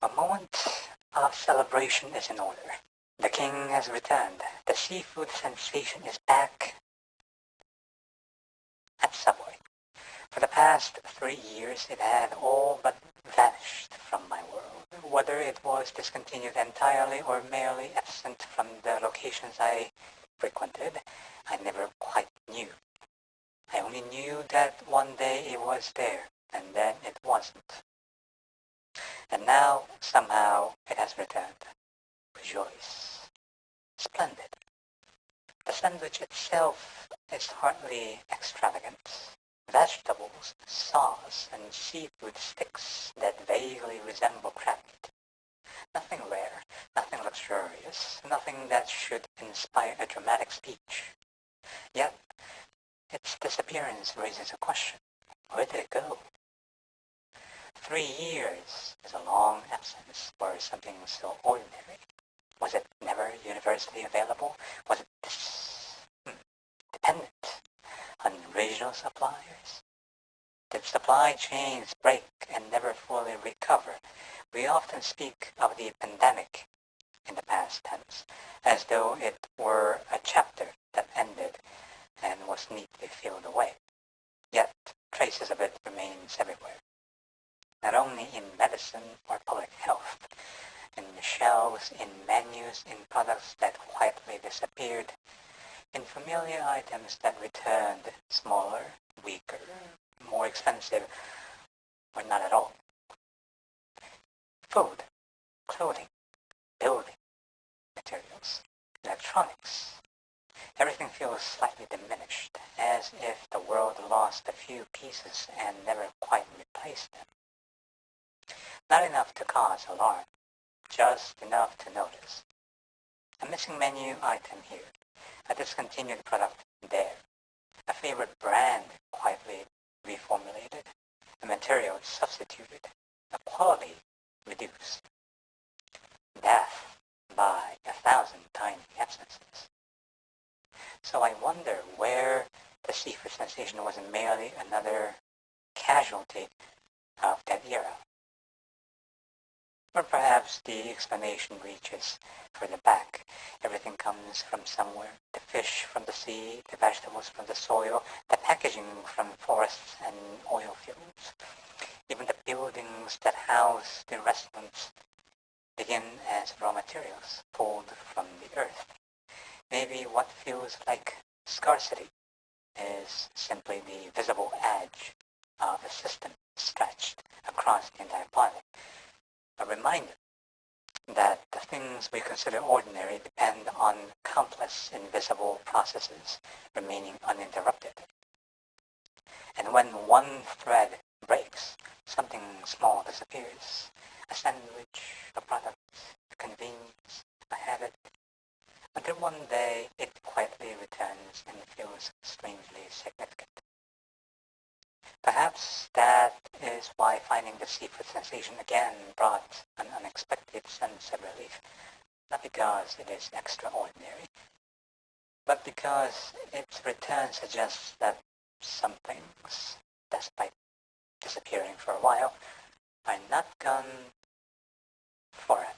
A moment of celebration is in order. The king has returned. The seafood sensation is back at Subway. For the past 3 years, it had all but vanished from my world. Whether it was discontinued entirely or merely absent from the locations I frequented, I never quite knew. I only knew that one day it was there, and then it wasn't. And now, somehow, it has returned. Rejoice. Splendid. The sandwich itself is hardly extravagant. Vegetables, sauce, and seafood sticks that vaguely resemble crab meat. Nothing rare, nothing luxurious, nothing that should inspire a dramatic speech. Yet, its disappearance raises a question. Where did it go? 3 years is a long absence for something so ordinary. Was it never universally available? Was it dependent on regional suppliers? Did supply chains break and never fully recover? We often speak of the pandemic in the past tense, as though it were a chapter that ended and was neatly filled away. Yet traces of it remains everywhere, not only in medicine or public health, in shelves, in menus, in products that quietly disappeared, in familiar items that returned smaller, weaker, more expensive, or not at all. Food, clothing, building materials, electronics. Everything feels slightly diminished, as if the world lost a few pieces and never quite replaced them. Not enough to cause alarm, just enough to notice. A missing menu item here, a discontinued product there, a favorite brand quietly reformulated, a material substituted, a quality reduced. Death by 1,000 tiny absences. So I wonder where the seafood sensation was merely another casualty of that era. Or perhaps the explanation reaches further back. Everything comes from somewhere. The fish from the sea, the vegetables from the soil, the packaging from forests and oil fields. Even the buildings that house the restaurants begin as raw materials pulled from the earth. Maybe what feels like scarcity is simply the visible edge of a system stretched across the entire planet. A reminder that the things we consider ordinary depend on countless invisible processes remaining uninterrupted. And when one thread breaks, something small disappears. A sandwich, a product, a convenience, a habit. Until one day it quietly returns and feels strangely significant. Perhaps that is why finding the seafood sensation again brought an unexpected sense of relief. Not because it is extraordinary, but because its return suggests that some things, despite disappearing for a while, are not gone forever.